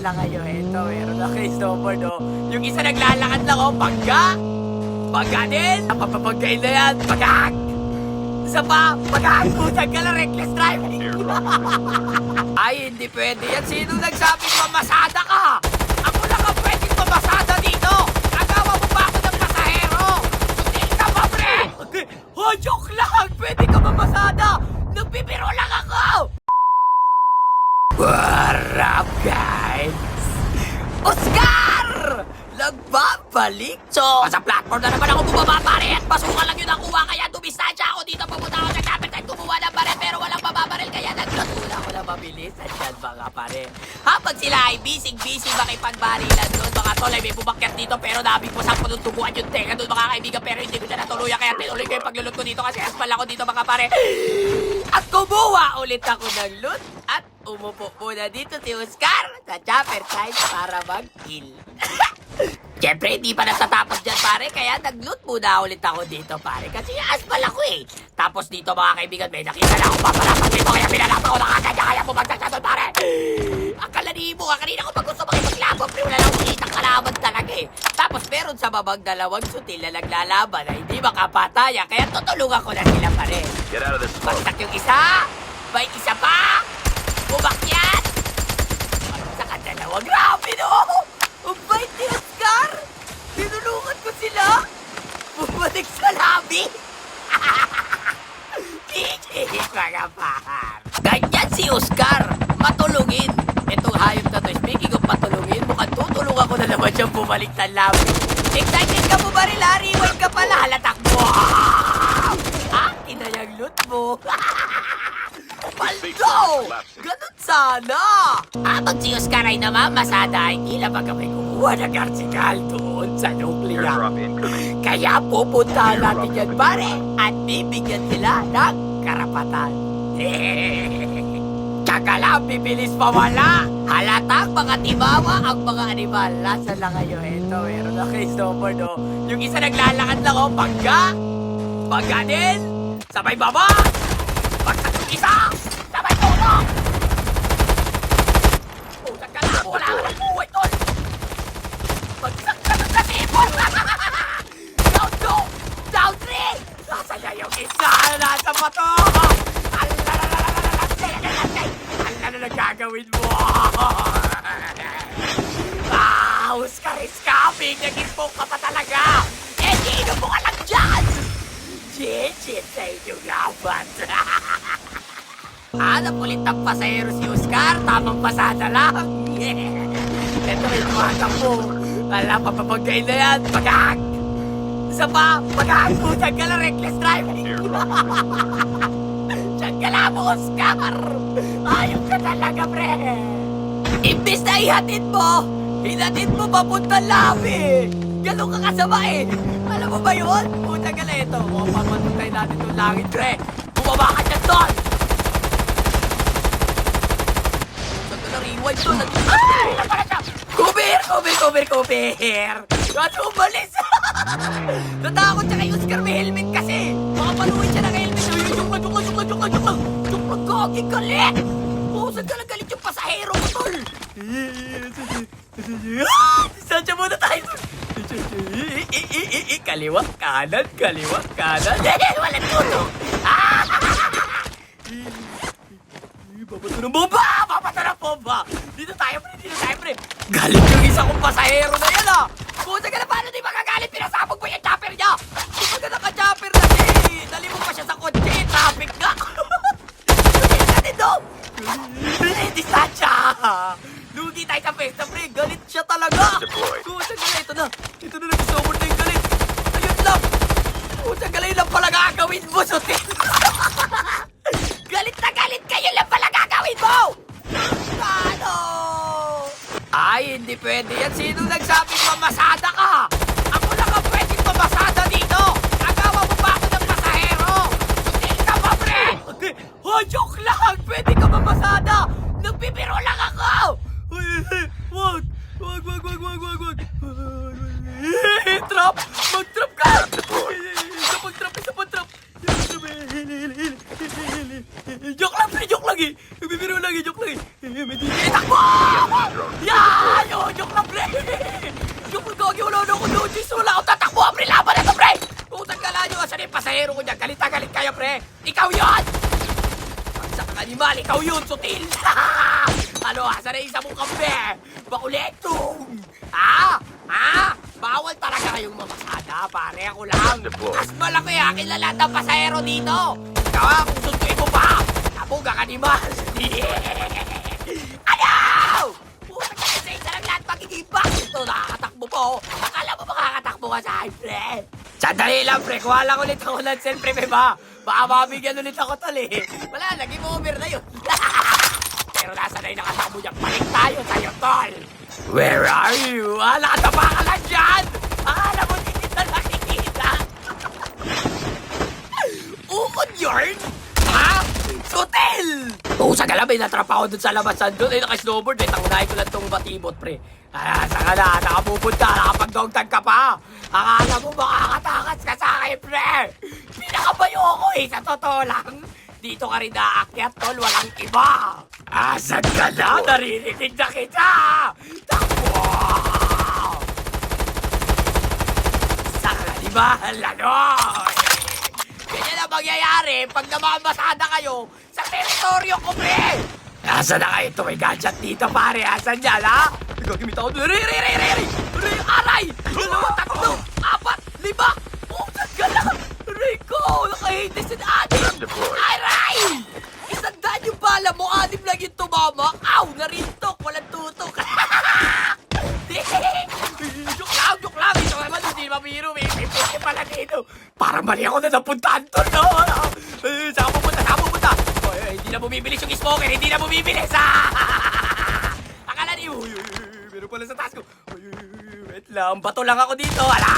lang kayo, eto, meron na kay snowboard, oh. Yung isa naglalakad lang, oh, pagka. Pagka din. Napapapagkain na yan, pagkak. Isa pa, pagkak. Putang ka lang, reckless driving. Ay, hindi pwede yan. Sino nagsabing mamasada ka? Ako lang ang pwedeng mamasada dito. Agawa mo ba ako ng pasahero? Sundin ka ba, pre? Oh, joke lang. Pwede ka mamasada. Nagbibiro lang ako. What up, guys? Oscar! Nagbabalik! So, sa platform na naman ako bumaba, pare, at pasukan lang yun ang kuha, kaya dumistansya ako dito, pumunta ako sa appetite, kumuha ng baril, pero walang mababaril, kaya naglatula ako na mabilis. Andyan mga pare. Habang sila ay busy makipagbarilan doon, mga tol, ay may bumakyat dito, pero nabing po sa tuguan yung tenga doon, mga kaibigan, pero hindi ko siya natuluyan, kaya tinuloy ko yung paglulot ko dito, kasi aspal ako dito, mga pare. At kumuha ulit ako ng loot, at umupo muna dito si Oscar sa chopper side para mag-kill. Siyempre, hindi pa natatapos dyan, pare. Kaya nag-loot muna ulit ako dito, pare. Kasi aspal ako eh. Tapos dito, mga kaibigan, may nakita na ako papalapat dito. Kaya pinalapat ko na kagad niya. Kaya bumagsak siya doon, pare. Akala ni mo, kanina ko pag gusto makipaglaban. Pero wala lang makitang kalaban talaga eh. Tapos meron sa babang dalawang sutil na naglalaban na hindi makapataya. Kaya tutulungan ko na sila, pare. Get out of this smoke. Bagsak yung isa. May isa pa. Bumakyat. Bagsak ang dalawa. Grabe no. Ang bait ni Oscar! Tinulungan ko sila! Bumalik sa labi! Kikikik mga par! Ganyan si Oscar! Matulungin! Itong hayop na to, speaking of matulungin, mukhang tutulungan ko na naman siyang bumalik sa labi. Excited ka mo ba rin, Larry? Rewind ka pala! Halatak mo! Ah! Inayang loot mo! Paldo! Ganun sana! Habang si Oscar ay namamasada, hindi lang kami kumuha ng arsenal doon sa nuklear. Airdrop incoming. Kaya pupunta natin yan, pare, at bibigyan sila ng karapatan. Tsaka lang, bibilis mawala. Halatang mga timawa ang mga animal. Nasa lang kayo, eto, meron na kay snowboard, oh. Yung isa naglalakad lang, oh, pagka. Pagka din. Sabay baba. Bagsak yung isa. Sabay tulong. Bagsak ka lang, wala ka ng buhay, tol. Bagsak ka ng kasipon. Down 2. Down 3. Nasa na yung isa. Nasa pa to. Ano na gagawin mo? Oscar is coming! Nag-smoke ka pa talaga! Eh, dino mo ka lang dyan! Shit sa inyong laban! Hanap ulit ang pasahero si Oscar, tamang pasada lang! Ito yung tumatang mo! Wala pa papagain na yan! Pagkak! Isa pa! Pagkak! Putang ka lang, reckless driving! Kala mo, Oscar! Ayaw ka talaga, pre! Imbis na ihatid mo, hinatid mo papunta labi! Ganun ka kasama eh! Alam mo ba yun? Puta ka na ito. O, papatuntay natin itong langit, pre! Bumaba ka dyan doon! Saan ka na-rewind doon? Ay! Napala siya! Kubir! Kaso umalis! Natakot siya kay Oscar, may helmet kasi! Baka paluin siya ng helmet. Joke lang! Gagi galit! Saan ka lang galit yung pasahero mo, tol? Saan siya muna tayo? Kaliwa, kanan. Walang tuto! Babato ng bomba! Dito tayo, pre! Galit yung isa kong pasahero na yan, ah! Puta ka na, paano di magagalit? Pinasabog mo yung chopper niya! Di ba ka naka-chopper na, eh? Dali mo pa siya sa kotse, traffic ka! Galit natin, no? Distansya! Lugi tayo sa pesta, pre! Galit siya talaga! Puta ka na, ito na nag-snowboard na yung galit! Ayun lang! Puta ka na, yun lang pala gagawin mo, sutin! Galit na galit kayo lang pala gagawin mo! Ano? Ay, hindi pwede yan. Sino nagsabing mamasada ka? Ako lang ang pwedeng mamasada dito! Agawa mo ba ako ng pasahero? Sundin ka ba, pre? Oh, joke lang! Pwede ka mamasada! Nagbibiro lang ako! Wag! Trap! Mag-trap ka! Isa pang trap! Joke lang, pre! Joke lang eh! Nagbibiro lang eh! Joke lang eh! May DJ. Takbo! Yan! Joke lang, pre! Joke lang, gagi. Wala na ako dodges. Wala akong tatakbo, pre. Laban na ito, pre! Utang ka lang nyo. Asan yung pasahero ko dyan? Galit na galit kayo, pre. Ikaw yun! Pagsak animal, ikaw yun, sutil! Ano, asan na isa mong kampe? Bakulektong! Ha? Bawal talaga kayong mamasada, pare. Ako lang. Mas malaki kilala ng pasahero dito. Ikaw kung suntuin mo pa. Tapog ang animal. Ano? Puta ka sa isa lang lahat magigibak. Ito, nakakatakbo po. Akala mo makakatakbo ka sa akin, pre? Sandali lang, pre. Kuha lang ulit ako ng self-pre, ba? Baka mabigyan ulit ako, tol, eh. Wala, naging over na yun. Pero nasa na yung nakatakbo niya. Balik tayo sa'yo, tol. Where are you? Nakatapa ka lang dyan! Akala mo hindi kita nakikita? Ukod yarn? Ha? Sutil! Sa gala, may natrapa ako dun sa labasan dun. Naka-snowboard, tangunahin ko lang tong batibot, pre. Saka na, nakapupunta, nakapag-dogtag ka pa. Akala mo makakatakas ka sa akin, pre. Pinakabayo ako, sa totoo lang. Dito ka rin naakyat, tol, walang iba. Asan ka na? Naririnig na kita! Takbo! Saka di ba, lanoy? Ganyan na mangyayari pag namambasada kayo sa teritoryo ko, pre! Asan na kayo ito? May gadget dito, pare. Asan yan, ha? Gagimit ako. Aray! 2, 3, 4, 5! Pusan ka lang! Rico! Nakahindi si Anim! Aray! 100 yung bala mo, 6 lang yung tumama. Aw! Narintok! Walang tutok! Joke lang! Ito naman, hindi mabiro. May puti pala dito. Parang mali ako na napuntahan to, no? Saan pupunta? Hindi na bumibilis yung smoker. Hindi na bumibilis, Akala niyo, meron pala sa taas ko. Wait lang, bato lang ako dito. Ala!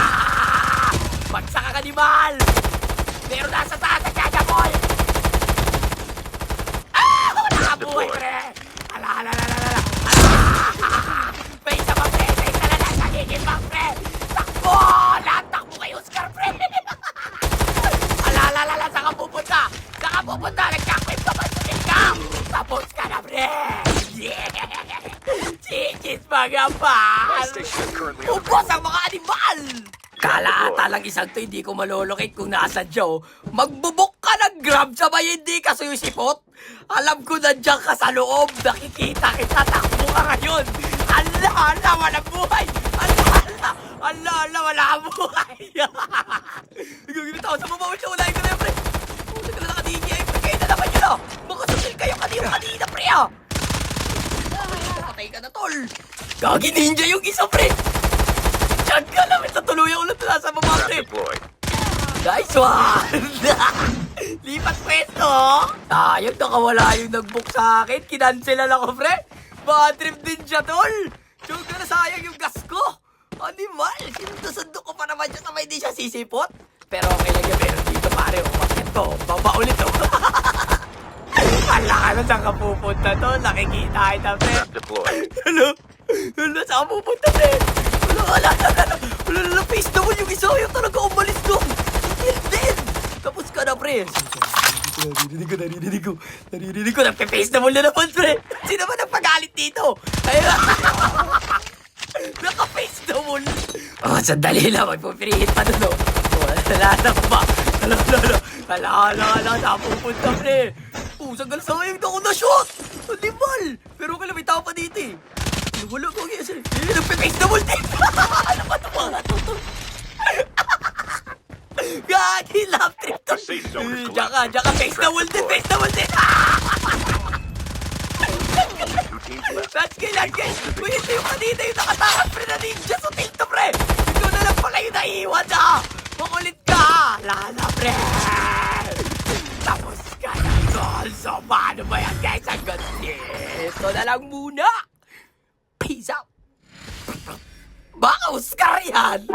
Bagsak ang animal! Meron na sa taas ang Jajabol! Nakabuhay, pre! Ala! May isa pa, pre! May isa na lang nagiging bang, pre! Takbo! Lahat takbo kay Oscar, pre! Ala! Saan ka pupunta? Nagkakwip ka ba? Sulit ka! Tapos ka na, pre! Yeah! Chikis mga pal! Ubos ang mga animal! Kalaata lang isang to, hindi ko malolocate kung nasa Joe. Magbubok ka ng grab sabay hindi ka suyusipot. Alam ko nandiyan ka sa loob. Nakikita kita, takbo ka ngayon. Ala, walang buhay. Ala, wala buhay. Gagawin ako sa mabawal siya. Ulahin ko na yun, pre. Pusa ka na naka-DJ. Kayo na naman yun, Makasutil kayo kanina, pre, Patay ka na, tol. Gagi ninja yung isa, pre. Diyan ka namin sa tuluyan ulit na sa baba, pre. Nice one! Lipat pwesto! Sayang, nakawala yung nag-book sa akin. Kinancelan ako, pre. Bad trip din siya, tol. Joke na sayang yung gas ko. Animal, sinundo ko pa naman siya sa may di siya sisipot. Pero okay lang yung meron dito, pare. Umakit to. Baba ulit, to. Hala ka na saan ka pupunta, tol. Nakikita kita, pre. Hello? Saan ka pupunta, pre? Wala, face naman yung isa. Yung talaga umalis doon. Din. Tapos ka na, pre. Naririnig ko. Nagpe-face naman na naman, pre. Sino ba nagpagalit dito? Ayun. Naka-face naman. Sandali lang. Magpupirihit pa doon, Wala na pa. Hala. Saan pupunta, pre? Sagal sayang na ako na-shot. Animal. Pero kailan may tao pa dito, Wala ko yes. Nagpe-face na multi. Ano ba ito mga tutol? Gagi, love trip to. Diyan ka, face na multi. That's kailan, guys. Uy, ito yung kanina yung nakatakas, pre, na ninja. Sutil to, pre. Ikaw na lang pala yung naiwan, Makulit ka. Lala, pre. Tapos ka na, tol. So, paano ba yan, guys? Hanggang dito na lang muna. Peace out! Baka Oscar yan!